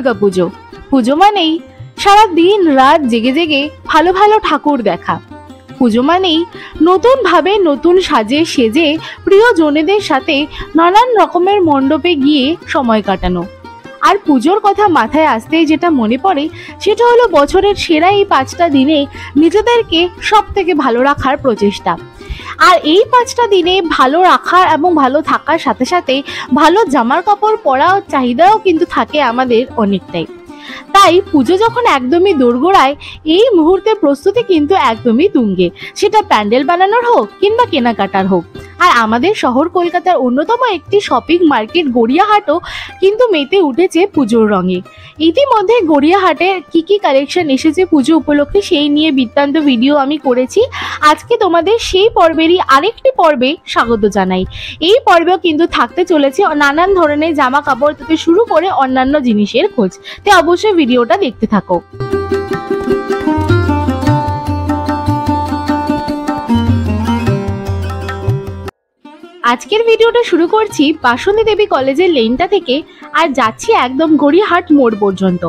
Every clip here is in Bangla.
দুর্গাপুজো। পুজো মানেই সারা দিন রাত জেগে জেগে ভালো ভালো ঠাকুর দেখা। পুজো মানেই নতুন ভাবে নতুন সাজে সেজে প্রিয়জনেদের সাথে নানান রকমের মণ্ডপে গিয়ে সময় কাটানো। আর পুজোর কথা মাথায় আসতেই যেটা মনে পড়ে সেটা হলো বছরের সেরা এই 5টা দিনে নিজেদেরকে সব থেকে ভালো রাখার প্রচেষ্টা। আর এই 5টা দিনে ভালো রাখার এবং ভালো থাকার সাথে সাথে ভালো জামার কাপড় পরার চাহিদাও কিন্তু থাকে আমাদের অনেকটাই। তাই পুজো যখন একদমই দোরগোড়ায়, এই মুহূর্তে প্রস্তুতি কিন্তু একদমই তুঙ্গে, সেটা প্যান্ডেল বানানোর হোক কিংবা কেনাকাটার হোক। আর আমাদের শহর কলকাতার অন্যতম একটি শপিং মার্কেট গড়িয়াহাটও কিন্তু মেতে উঠেছে পুজোর রঙে। ইতিমধ্যে গড়িয়াহাটে কি কি কালেকশন এসেছে পুজো উপলক্ষে সেই নিয়ে বৃত্তান্ত ভিডিও আমি করেছি। আজকে তোমাদের সেই পর্বেরই আরেকটি পর্বে স্বাগত জানাই। এই পর্বেও কিন্তু থাকতে চলেছে নানান ধরনের জামা কাপড় থেকে শুরু করে অন্যান্য জিনিসের খোঁজ। তাই অবশ্যই ভিডিওটা দেখতে থাকো। আজকের ভিডিওটা শুরু করছি বাসন্তী দেবী কলেজের লেনটা থেকে আর যাচ্ছি একদম গড়িয়াহাট মোড় পর্যন্ত।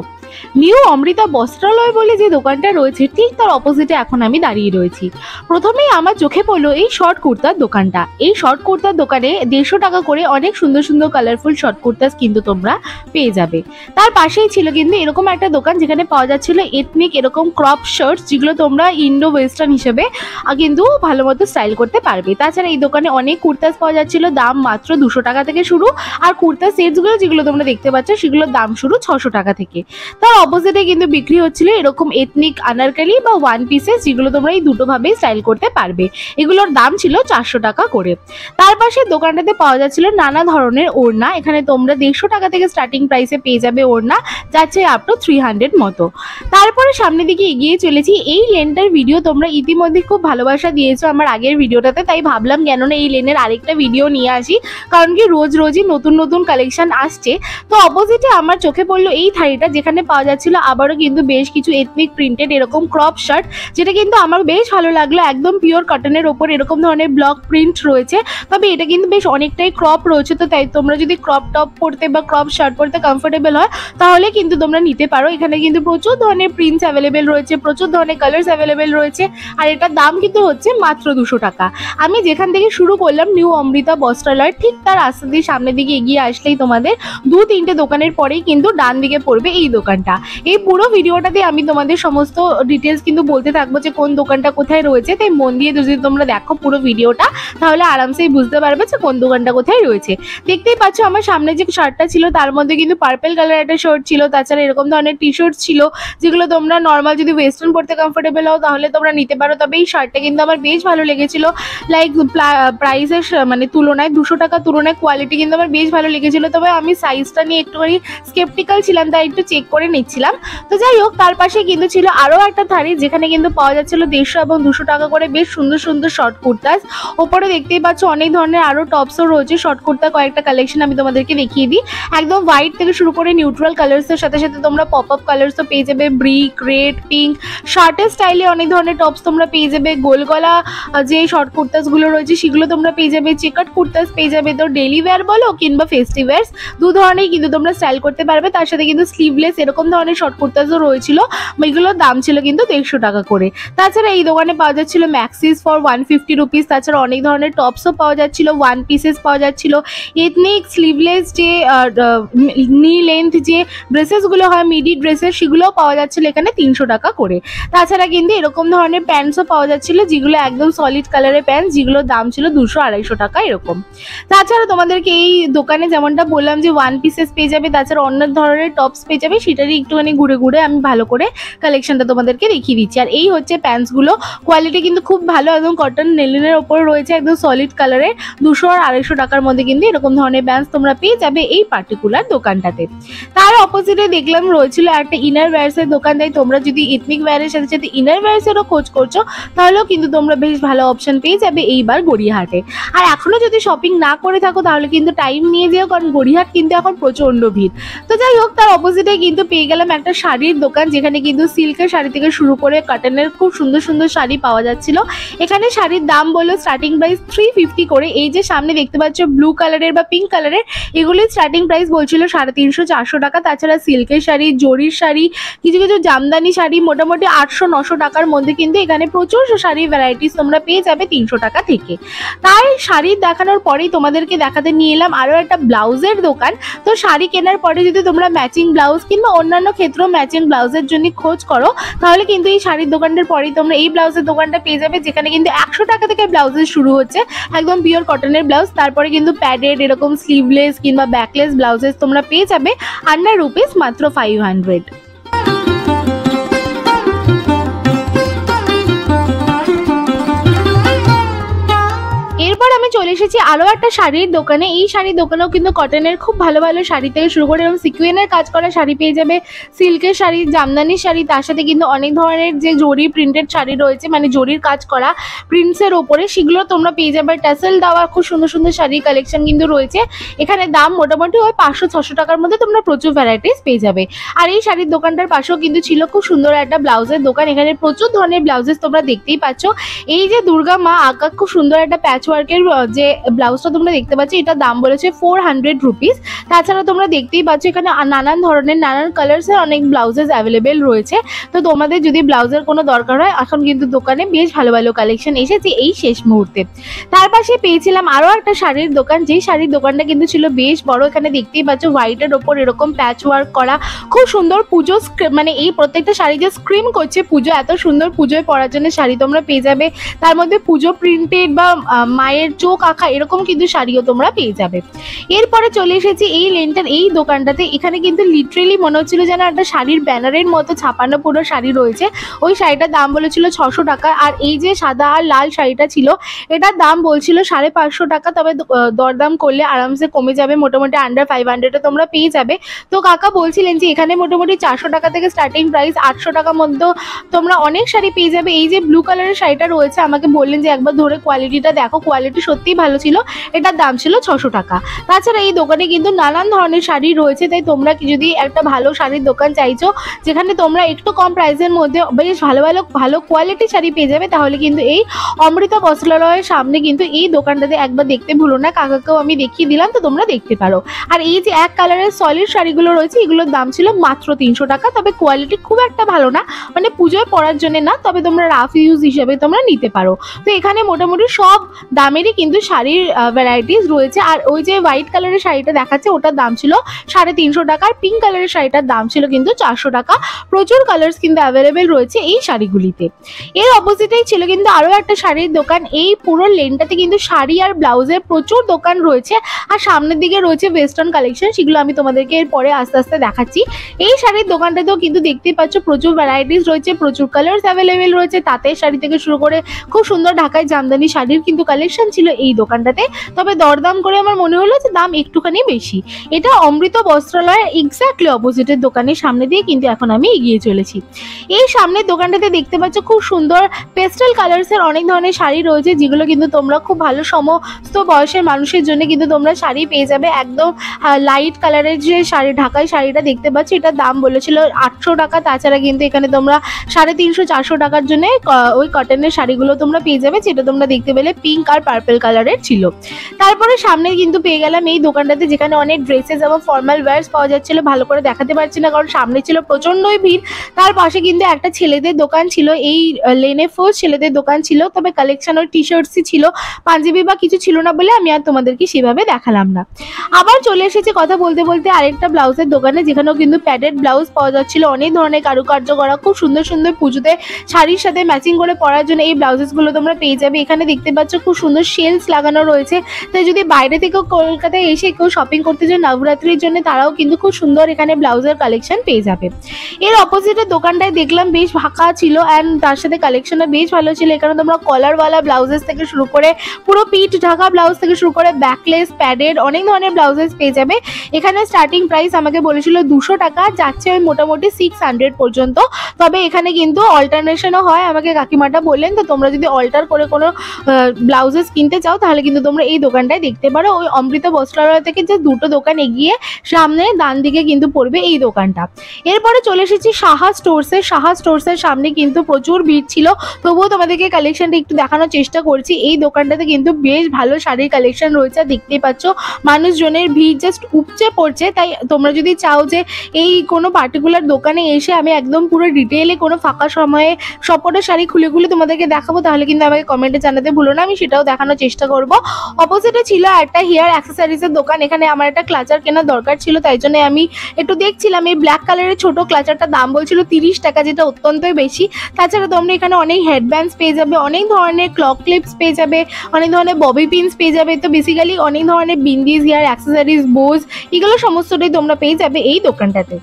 নিউ অমৃতা বস্ত্রালয় বলে যে দোকানটা রয়েছে ঠিক তার অপোজিটে এখন আমি দাঁড়িয়ে রয়েছি। প্রথমেই আমার চোখে পড়লো এই শর্ট কুর্তার দোকানটা। এই শর্ট কুর্তার দোকানে 150 টাকা করে অনেক সুন্দর সুন্দর কালারফুল শর্ট কুর্তাস কিন্তু তোমরা পেয়ে যাবে। তার পাশেই ছিল কিন্তু এরকম একটা দোকান যেখানে পাওয়া যাচ্ছিল এথনিক এরকম ক্রপ শার্টস, যেগুলো তোমরা ইন্ডো ওয়েস্টার্ন হিসেবে কিন্তু ভালো মতো স্টাইল করতে পারবে। তাছাড়া এই দোকানে অনেক কুর্তাস পাওয়া যাচ্ছিল, দাম মাত্র 200 টাকা থেকে শুরু। আর কুর্তা সেটসগুলো যেগুলো তোমরা দেখতে পাচ্ছ সেগুলোর দাম শুরু 600 টাকা থেকে। তার অপোজিটে কিন্তু বিক্রি হচ্ছিল এরকম এথনিক আনারকালি বা ওয়ান পিসেস, যেগুলো তোমরা এই দুটো ভাবে স্টাইল করতে পারবে। এগুলোর দাম ছিল 400 টাকা করে। তার পাশে দোকানটাতে পাওয়া যাচ্ছিল নানা ধরনের ওড়না। এখানে তোমরা 150 টাকা থেকে স্টার্টিং প্রাইসে পেয়ে যাবে ওড়না, যাচ্ছে আপ টু 300 মতো। তারপরে সামনের দিকে এগিয়ে চলেছি। এই লেনটার ভিডিও তোমরা ইতিমধ্যে খুব ভালোবাসা দিয়েছো আমার আগের ভিডিওটাতে, তাই ভাবলাম কেন না এই লেনের আরেকটা ভিডিও নিয়ে আসি, কারণ কি রোজ রোজই নতুন নতুন কালেকশন আসছে। তো অপোজিটে আমার চোখে পড়লো এই থাড়িটা, যেখানে পাওয়া যাচ্ছিল আবারও কিন্তু বেশ কিছু এথনিক প্রিন্টেড এরকম ক্রপ শার্ট, যেটা কিন্তু আমার বেশ ভালো লাগলো। একদম পিওর কটনের ওপর এরকম ধরনের ব্লক প্রিন্ট রয়েছে, তবে এটা কিন্তু বেশ অনেকটাই ক্রপ রয়েছে। তো তাই তোমরা যদি ক্রপ টপ পরতে বা ক্রপ শার্ট পরতে কমফোর্টেবল হয় তাহলে কিন্তু তোমরা নিতে পারো। এখানে কিন্তু প্রচুর ধরনের প্রিন্টস অ্যাভেলেবেল রয়েছে, প্রচুর ধরনের কালার্স অ্যাভেলেবেল রয়েছে। আর এটার দাম কিন্তু হচ্ছে মাত্র 200 টাকা। আমি যেখান থেকে শুরু করলাম নিউ অমৃতা বস্ত্রালয়, ঠিক তার রাস্তা দিয়ে সামনের দিকে এগিয়ে আসলেই তোমাদের 2-3টে দোকানের পরেই কিন্তু ডান দিকে পড়বে এই দোকানটা। এই পুরো ভিডিওটাতে আমি তোমাদের সমস্ত ডিটেলস কিন্তু বলতে থাকবো যে কোন দোকানটা কোথায় রয়েছে। তাই মন দিয়ে যদি তোমরা দেখো পুরো ভিডিওটা তাহলে আরামসেই বুঝতে পারবে যে কোন দোকানটা কোথায় রয়েছে। দেখতেই পাচ্ছ আমার সামনে যে শার্টটা ছিল তার মধ্যে কিন্তু পার্পল কালার একটা শার্ট ছিল। তাছাড়া এরকম ধরনের টি শার্ট ছিল, যেগুলো তোমরা নর্মাল যদি ওয়েস্টার্ন পরতে কমফোর্টেবল হও তাহলে তোমরা নিতে পারো। তবে এই শার্টটা কিন্তু আমার বেশ ভালো লেগেছিল। লাইক প্রাইসের মানে তুলনায় 200 টাকার তুলনায় কোয়ালিটি কিন্তু আমার বেশ ভালো লেগেছিল। তবে আমি সাইজটা নিয়ে একটুখানি স্কেপটিক্যাল ছিলাম, তাই একটু চেক করে নিচ্ছিলাম। তো যাই হোক, তার পাশে কিন্তু ছিল আরও একটা থাড়ি, যেখানে কিন্তু পাওয়া যাচ্ছিল 150 এবং 200 টাকা করে বেশ সুন্দর সুন্দর শর্ট কুর্তাস। ওপরে দেখতেই পাচ্ছ অনেক ধরনের আরও টপসও রয়েছে। শর্ট কুর্তা কয়েকটা কালেকশন আমি তোমাদেরকে দেখিয়ে দিই। একদম হোয়াইট থেকে শুরু করে নিউট্রাল কালার্সের সাথে সাথে তোমরা পপ আপ কালার্সও পেয়ে যাবে, ব্রিক, রেড, পিঙ্ক। শার্টের স্টাইলে অনেক ধরনের টপস তোমরা পেয়ে যাবে। গোল গলা যে শর্ট কুর্তাসগুলো রয়েছে সেগুলো তোমরা পেয়ে যাবে। চেকার্ড কুর্তাস পেয়ে যাবে। তো ডেইলি ওয়্যার বলো কিংবা ফেস্টিভ ওয়্যার্স, দু ধরনেরই কিন্তু তোমরা স্টাইল করতে পারবে। তার সাথে কিন্তু স্লিভলেস এরকম ধরনের শর্ট কুর্তাসও রয়েছিল, এগুলোর দাম ছিল কিন্তু 150 টাকা করে। তাছাড়া এই দোকানে পাওয়া যাচ্ছিল ম্যাক্সিস ফর 150 রুপিস। তাছাড়া অনেক ধরনের টপসও পাওয়া যাচ্ছিল, ওয়ান পিসেস পাওয়া যাচ্ছিল, এথনিক স্লিভলেস যে নি লেন্থ যে ড্রেসেসগুলো হয় মিডি ড্রেসেস, সেগুলোও পাওয়া যাচ্ছিল এখানে 300 টাকা করে। তাছাড়া কিন্তু এরকম ধরনের প্যান্টসও পাওয়া যাচ্ছিল, যেগুলো একদম সলিড কালারের প্যান্টস, যেগুলোর দাম ছিল 200-250 টাকা এরকম। তাছাড়া তোমাদেরকে এই দোকানে যেমনটা বললাম যে ওয়ান পিসেস পেয়ে যাবে, তাছাড়া অন্য ধরনের টপস পেয়ে যাবে, সেটারই একটুখানি ঘুরে ঘুরে আমি ভালো করে কালেকশনটা তোমাদেরকে দেখিয়ে দিচ্ছি। আর এই হচ্ছে প্যান্টসগুলো, কোয়ালিটি কিন্তু খুব ভালো, একদম কটন নেলিনের ওপর রয়েছে, একদম সলিড কালারের। 200-250 টাকার মধ্যে কিন্তু এরকম ধরনের প্যান্টস তোমরা পেয়ে যাবে এই পার্টিকুলার দোকানটাতে। তার অপোজিটে দেখলাম রয়েছিল একটা ইনার ওয়্যার্সের দোকান। তাই তোমরা যদি এথনিক ওয়্যারের সাথে সাথে ইনার ওয়্যার্সেরও খোঁজ করছো তাহলেও কিন্তু তোমরা বেশ ভালো অপশন পেয়ে যাবে এইবার গড়িয়াহাটে। আর এখনো যদি শপিং না করে থাকো তাহলে কিন্তু টাইম নিয়ে যেও, কারণ গড়িয়াহাট কিন্তু এখন প্রচন্ড ভিড়। তো যাই হোক, তার অপোজিটে কিন্তু পেয়ে গেলাম একটা শাড়ির দোকান, যেখানে কিন্তু সিল্কের শাড়ি থেকে শুরু করে কটনের খুব সুন্দর সুন্দর শাড়ি পাওয়া যাচ্ছিল। এখানে শাড়ির দাম বললো স্টার্টিং প্রাইস 350 করে। এই যে সামনে দেখতে পাচ্ছ ব্লু কালারের বা পিঙ্ক কালারের, এগুলির স্টার্টিং প্রাইস বলছিল 350-400 টাকা। তাছাড়া সিল্কের শাড়ি, জরির শাড়ি, কিছু কিছু জামদানি শাড়ি মোটামুটি 800-900 টাকার মধ্যে কিন্তু এখানে প্রচুর শাড়ির ভ্যারাইটিস তোমরা পেয়ে যাবে 300 টাকা থেকে। তাই শাড়ি দেখানোর পরেই তোমাদেরকে দেখাতে নিয়ে এলাম আরও একটা ব্লাউজের দোকান। তো শাড়ি কেনার পরে যদি তোমরা ম্যাচিং ব্লাউজ কিংবা অন্যান্য ক্ষেত্রেও ম্যাচিং ব্লাউজের জন্য খোঁজ করো, তাহলে কিন্তু এই শাড়ির দোকানটার পরেই তোমরা এই ব্লাউজের দোকানটা পেয়ে যাবে, যেখানে কিন্তু 100 টাকা থেকে ব্লাউজের শুরু হচ্ছে, একদম পিওর কটনের ব্লাউজ। তারপরে কিন্তু প্যাডেড এরকম স্লিভলেস কিংবা ব্যাকলেস ব্লাউজেস তোমরা পেয়ে যাবে আন্ডার রুপিস মাত্র 500। এরপর আমি চলে এসেছি আরও একটা শাড়ির দোকানে। এই শাড়ির দোকানেও কিন্তু কটনের খুব ভালো ভালো শাড়ি থেকে শুরু করে এবং সিকুয়েনের কাজ করা শাড়ি পেয়ে যাবে, সিল্কের শাড়ি, জামদানি শাড়ি, তার সাথে কিন্তু অনেক ধরনের যে জরি প্রিন্টেড শাড়ি রয়েছে, মানে জরির কাজ করা প্রিন্টসের ওপরে, সেগুলো তোমরা পেয়ে যাবে। টাসেল দেওয়া খুব সুন্দর সুন্দর শাড়ির কালেকশন কিন্তু রয়েছে এখানে। দাম মোটামুটি ওই 500-600 টাকার মধ্যে তোমরা প্রচুর ভ্যারাইটিস পেয়ে যাবে। আর এই শাড়ির দোকানটার পাশেও কিন্তু ছিল খুব সুন্দর একটা ব্লাউজের দোকান। এখানে প্রচুর ধরনের ব্লাউজেস তোমরা দেখতেই পাচ্ছ। এই যে দুর্গা মা আঁকা খুব সুন্দর একটা প্যাচ ওয়ার্কের যে ব্লাউজটা তোমরা দেখতে পাচ্ছ, এটার দাম বলেছে 400 রুপিস। তাছাড়া তোমরা দেখতেই পাচ্ছ এখানে নানান ধরনের নানান কালার্সের অনেক ব্লাউজেস অ্যাভেলেবেল রয়েছে। তো তোমাদের যদি ব্লাউজের কোনো দরকার হয়, এখন কিন্তু দোকানে বেশ ভালো ভালো কালেকশন এসেছে এই শেষ মুহূর্তে। তার পাশে পেয়েছিলাম আরও একটা শাড়ির দোকান, যেই শাড়ির দোকানটা কিন্তু ছিল বেশ বড়। এখানে দেখতেই পাচ্ছ হোয়াইটের ওপর এরকম প্যাচ ওয়ার্ক করা খুব সুন্দর পুজো, মানে এই প্রত্যেকটা শাড়ি যে স্ক্রিম করছে পুজো, এত সুন্দর পুজোয় পরার জন্য শাড়ি তোমরা পেয়ে যাবে। তার মধ্যে পুজো প্রিন্টেড বা মায়ের চোখ আঁকা এরকম কিন্তু শাড়িও তোমরা পেয়ে যাবে। এরপরে চলে এসেছি এই লেনটার এই দোকানটাতে। এখানে কিন্তু লিটারেলি মনে হচ্ছিল যেন একটা শাড়ির ব্যানারের মতো ছাপানো পুরো শাড়ি রয়েছে। ওই শাড়িটার দাম বলেছিল 600 টাকা। আর এই যে সাদা আর লাল শাড়িটা ছিল, এটার দাম বলছিল 550 টাকা। তবে দরদাম করলে আরামসে কমে যাবে, মোটামুটি আন্ডার 500-এ তোমরা পেয়ে যাবে। তো কাকা বলছিলেন যে এখানে মোটামুটি 400 টাকা থেকে স্টার্টিং প্রাইস, 800 টাকার মধ্যে তোমরা অনেক শাড়ি পেয়ে যাবে। এই যে ব্লু কালারের শাড়িটা রয়েছে, আমাকে বললেন যে একবার ধরে কোয়ালিটিটা দেখো, কোয়ালিটি সত্যিই ভালো ছিল। এটার দাম ছিল 600 টাকা। তাছাড়া এই দোকানে কিন্তু নানান ধরনের শাড়ি রয়েছে। তাই তোমরা যদি একটা ভালো শাড়ির দোকান চাইছো, যেখানে তোমরা একটু কম প্রাইসের মধ্যে বেশ ভালো ভালো ভালো কোয়ালিটি শাড়ি পেয়ে যাবে, তাহলে কিন্তু এই অমৃতা বস্ত্রালয়ের সামনে কিন্তু এই দোকানটাতে একবার দেখতে ভুলো না। কাকাকেও আমি দেখিয়ে দিলাম, তো তোমরা দেখতে পারো। আর এই যে এক কালারের সলিড শাড়িগুলো রয়েছে, এগুলোর দাম ছিল মাত্র 300 টাকা। তবে কোয়ালিটি খুব একটা ভালো না, মানে পুজোয় পরার জন্য না, তবে তোমরা রাফ ইউজ হিসেবে তোমরা নিতে পারো। তো এখানে মোটামুটি সব দামেরই কিন্তু শাড়ির ভ্যারাইটিস রয়েছে। আর ওই যে হোয়াইট কালারের শাড়িটা দেখাচ্ছে, ওটার দাম ছিল 350 টাকা। আর পিঙ্ক কালারের শাড়িটার দাম ছিল কিন্তু 400 টাকা। প্রচুর কালার্স কিন্তু অ্যাভেলেবেল রয়েছে এই শাড়িগুলিতে। এর অপোজিটেই ছিল কিন্তু আরও একটা শাড়ির দোকান। এই পুরো লেনটাতে কিন্তু শাড়ি আর ব্লাউজের প্রচুর দোকান রয়েছে। আর সামনের দিকে রয়েছে ওয়েস্টার্ন কালেকশন, সেগুলো আমি তোমাদেরকে এরপরে আস্তে আস্তে দেখাচ্ছি। এই শাড়ির দোকানটাতেও কিন্তু দেখতেই পাচ্ছ প্রচুর ভ্যারাইটিস রয়েছে, প্রচুর কালার্স অ্যাভেলেবেল রয়েছে। তাঁতের শাড়ি থেকে শুরু করে খুব সুন্দর ঢাকায় জামদানি শাড়ির কিন্তু কালেকশন ছিল এই দোকানটাতে। তবে দরদাম করে আমার মনে হলো যে দাম একটুখানি বেশি। এটা অমৃত বস্ত্রালয়ের এক্স্যাক্টলি অপোজিটের দোকানের সামনে দিয়ে কিন্তু এখন আমি এগিয়ে চলেছি। এই সামনের দোকানটাতে দেখতে পাচ্ছ খুব সুন্দর পেস্টেল কালার্সের অনেক ধরনের শাড়ি রয়েছে, যেগুলো কিন্তু তোমরা খুব ভালো সমস্ত বয়সের মানুষের জন্য কিন্তু তোমরা শাড়ি পেয়ে যাবে। একদম লাইট কালারের যে শাড়ি, ঢাকাই শাড়িটা দেখতে পাচ্ছ, এটার দাম বলেছিল 800 টাকা। তাছাড়া কিন্তু এখানে তোমরা 350-400 টাকার জন্য ওই কটনের শাড়িগুলো তোমরা পেয়ে যাবে, যেটা তোমরা দেখতে পেলে পিঙ্ক আর পার্পল কালারের ছিল। তারপরে সামনে কিন্তু পেয়ে গেলাম এই দোকানটাতে, যেখানে অনেক ড্রেসেস এবং ফর্মাল ওয়্যার্স পাওয়া যাচ্ছিল। ভালো করে দেখাতে পারছি না কারণ সামনে ছিল প্রচন্ডই ভিড়। তার পাশে কিন্তু একটা ছেলেদের দোকান ছিল, এই লেনে ফার্স্ট ছেলেদের দোকান ছিল। তবে কালেকশন ওই টি শার্টসই ছিল, পাঞ্জাবি বা কিছু ছিল না বলে আমি আর তোমাদেরকে সেভাবে দেখালাম না। আবার চলে এসেছে কথা বলতে বলতে আরেকটা ব্লাউজের দোকানে, যেখানেও কিন্তু প্যাডেড ব্লাউজ পাওয়া যাচ্ছিল। অনেক ধরনের কারুকার্য করা খুব সুন্দর সুন্দর পুজোতে শাড়ির সাথে ম্যাচিং করে পরার জন্য এই ব্লাউজেসগুলো তোমরা পেয়ে যাবে। এখানে দেখতে পাচ্ছ খুব সুন্দর শেলস লাগানো রয়েছে। তাই যদি বাইরে থেকে কলকাতায় এসে কেউ শপিং করতে চায় নবরাত্রির জন্য, তারাও কিন্তু খুব সুন্দর এখানে ব্লাউজের কালেকশন পেয়ে যাবে। এর অপোজিটের দোকানটায় দেখলাম বেশ ফাঁকা ছিল অ্যান্ড তার সাথে কালেকশনও বেশ ভালো ছিল। এখানে তোমরা কলারওয়ালা ব্লাউজেস থেকে শুরু করে পুরো পিঠ ঢাকা ব্লাউজ থেকে শুরু করে ব্যাকলেস, প্যাডেড অনেক ধরনের ব্লাউজেস পেয়ে যাবে। এখানে স্টার্টিং প্রাইস আমাকে বলেছিল 200 টাকা, যাচ্ছে ওই মোটামুটি 600 পর্যন্ত। তবে এখানে কিন্তু অল্টারনেশনও হয়, আমাকে কাকিমাটা বললেন। তো তোমরা যদি অল্টার করে কোনো ব্লাউজেস কিনতে চাও তাহলে কিন্তু তোমরা এই দোকানটায় দেখতে পারো। ওই অমৃতা বস্ত্রালয় থেকে যে দুটো দোকান এগিয়ে সামনে ডান দিকে কিন্তু পড়বে এই দোকানটা। এরপরে চলে এসেছি সাহা স্টোরসে। সাহা স্টোরসের সামনে কিন্তু প্রচুর ভিড় ছিল, তবুও তোমাদেরকে কালেকশনটা একটু দেখানোর চেষ্টা করছি। এই দোকানটাতে কিন্তু বেশ ভালো শাড়ির কালেকশন রয়েছে, দেখতেই পাচ্ছ মানুষজনের ভিড় জাস্ট উপচে পড়ছে। তাই তোমরা যদি চাও যে এই কোনো পার্টিকুলার দোকানে এসে আমি একদম পুরো ডিটেইলে কোনো ফাঁকা সময়ে সবকটা শাড়ি খুলে খুলে তোমাদেরকে দেখাবো, তাহলে কিন্তু আমাকে কমেন্টে জানাতে ভুলো না, আমি সেটাও দেখানোর চেষ্টা করব। অপোজিটে ছিল একটা হেয়ার অ্যাক্সেসরিজের দোকান। এখানে আমার একটা ক্লাচার কেনার দরকার ছিল, তাই জন্য আমি একটু দেখছিলাম। এই ব্ল্যাক কালারের ছোট ক্লাচারটার দাম বলছিল 30 টাকা, যেটা অত্যন্তই বেশি। তাছাড়া তোমরা এখানে অনেক হেডব্যান্ডস পেয়ে যাবে, অনেক ধরনের ক্লক ক্লিপস পেয়ে যাবে, অনেক ধরনের ববি পিনস পেয়ে যাবে। তো বেসিক্যালি অনেক ধরনের বিন্দিস, হেয়ার অ্যাক্সেসরিজ, বোজ, এগুলো সমস্তটাই তোমরা পেয়ে যাবে এই দোকানটাতে।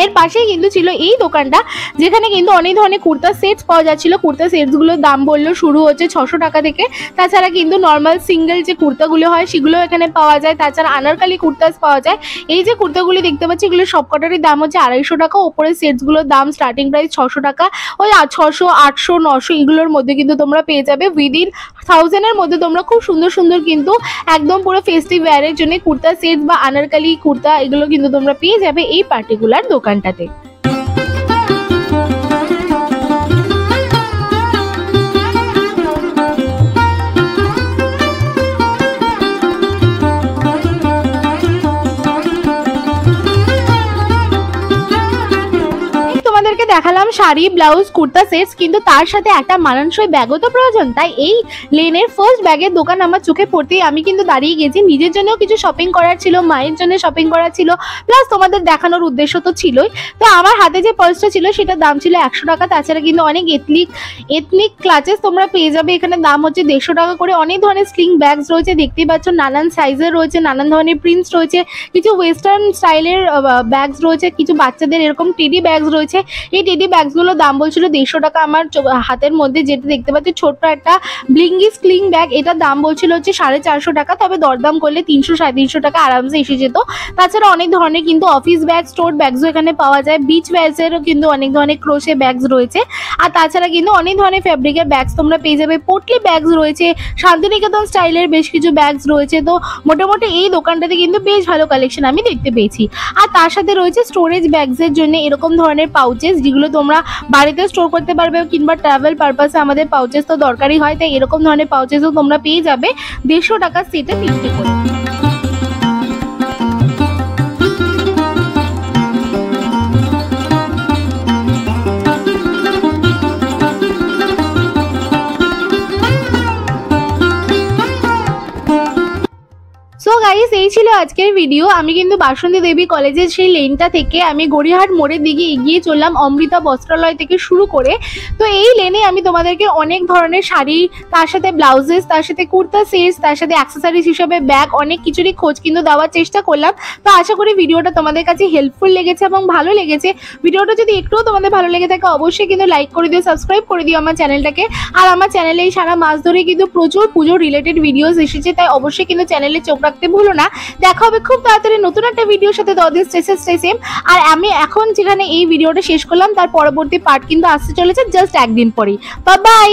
এর পাশেই কিন্তু ছিল এই দোকানটা, যেখানে কিন্তু অনেক ধরনের কুর্তা সেটস পাওয়া যাচ্ছিল। কুর্তা সেটসগুলোর দাম বললো শুরু হচ্ছে 600 টাকা থেকে। তাছাড়া কিন্তু নর্মাল সিঙ্গেল যে কুর্তাগুলো হয় সেগুলো এখানে পাওয়া যায়। তাছাড়া আনারকালি কুর্তাস পাওয়া যায়। এই যে কুর্তাগুলি দেখতে পাচ্ছি এগুলো সবকটারই দাম হচ্ছে 250 টাকা। ওপরের সেটসগুলোর দাম স্টার্টিং প্রাইস 600 টাকা, ওই 600, 800, 900 এগুলোর মধ্যে কিন্তু তোমরা পেয়ে যাবে। উইদিন 1000-এর মধ্যে তোমরা খুব সুন্দর সুন্দর কিন্তু একদম পুরো ফেস্টিভ ওয়্যারের জন্য কুর্তা সেটস বা আনারকালি কুর্তা এগুলো কিন্তু তোমরা পেয়ে যাবে এই পার্টিকুলার দোকানটাতে। দেখালাম শাড়ি, ব্লাউজ, কুর্তা সেটস, কিন্তু তার সাথে একটা মানানসই ব্যাগও তো প্রয়োজন। তাই এই লেনের ফার্স্ট ব্যাগের দোকান আমার চোখে পড়তেই আমি কিন্তু দাঁড়িয়ে গেছি। নিজের জন্যও কিছু শপিং করার ছিল, মায়ের জন্য শপিং করার ছিল, প্লাস তোমাদের দেখানোর উদ্দেশ্য তো ছিলই। তো আমার হাতে যে পার্সটা ছিল সেটার দাম ছিল 100 টাকা। তাছাড়া কিন্তু অনেক এথনিক ক্লাচেস তোমরা পেয়ে যাবে, এখানে দাম হচ্ছে 150 টাকা করে। অনেক ধরনের স্লিং ব্যাগস রয়েছে, দেখতেই পাচ্ছ নানান সাইজের রয়েছে, নানান ধরনের প্রিন্টস রয়েছে, কিছু ওয়েস্টার্ন স্টাইলের ব্যাগস রয়েছে, কিছু বাচ্চাদের এরকম টেডি ব্যাগস রয়েছে। এই টেডি ব্যাগসগুলোর দাম বলছিল 150 টাকা। আমার হাতের মধ্যে যেটা দেখতে পাচ্ছি ছোট্ট একটা ব্লিঙ্গি স্লিং ব্যাগ, এটার দাম বলছিল হচ্ছে 450 টাকা, তবে দরদাম করলে 300, 350 টাকা আরামসে এসে যেত। তাছাড়া অনেক ধরনের কিন্তু অফিস ব্যাগ, স্টোর ব্যাগসও এখানে পাওয়া যায়। বিচ ওয়্যারসেরও কিন্তু অনেক ধরনের ক্রোশে ব্যাগস রয়েছে। আর তাছাড়া কিন্তু অনেক ধরনের ফ্যাব্রিকের ব্যাগস তোমরা পেয়ে যাবে। পোটলি ব্যাগস রয়েছে, শান্তিনিকেতন স্টাইলের বেশ কিছু ব্যাগস রয়েছে। তো মোটামুটি এই দোকানটাতে কিন্তু বেশ ভালো কালেকশন আমি দেখতে পেয়েছি। আর তার সাথে রয়েছে স্টোরেজ ব্যাগসের জন্য এরকম ধরনের পাউচেস, যেগুলো তোমরা বাড়িতে স্টোর করতে পারবে, কিংবা ট্রাভেল পারপাসে আমাদের পাউচেস তো দরকারই হয়। তাই এরকম ধরনের পাউচেসও তোমরা পেয়ে যাবে 150 টাকা সেটে 3টে করে। সো গাইস, এই ছিল আজকের ভিডিও। আমি কিন্তু বাসন্তী দেবী কলেজের সেই লেনটা থেকে আমি গড়িয়াহাট মোড়ের দিকে এগিয়ে চললাম অমৃতা বস্ত্রালয় থেকে শুরু করে। তো এই লেনে আমি তোমাদেরকে অনেক ধরনের শাড়ি, তার সাথে ব্লাউজেস, তার সাথে কুর্তা সেটস, তার সাথে অ্যাক্সেসরিজ হিসেবে ব্যাগ, অনেক কিছুরই খোঁজ কিন্তু দেওয়ার চেষ্টা করলাম। তো আশা করি ভিডিওটা তোমাদের কাছে হেল্পফুল লেগেছে এবং ভালো লেগেছে। ভিডিওটা যদি একটুও তোমাদের ভালো লেগে থাকে অবশ্যই কিন্তু লাইক করে দিও, সাবস্ক্রাইব করে দিও আমার চ্যানেলটাকে। আর আমার চ্যানেলে এই সারা মাস ধরে কিন্তু প্রচুর পুজো রিলেটেড ভিডিওস এসেছে, তাই অবশ্যই কিন্তু চ্যানেলে চোখ রাখতে ভুলো না। দেখা হবে খুব তাড়াতাড়ি নতুন একটা ভিডিওর সাথে। Stay same. আর আমি এখন যেখানে এই ভিডিওটা শেষ করলাম তার পরবর্তী পার্ট কিন্তু আসতে চলেছে জাস্ট একদিন পরেই। Bye bye.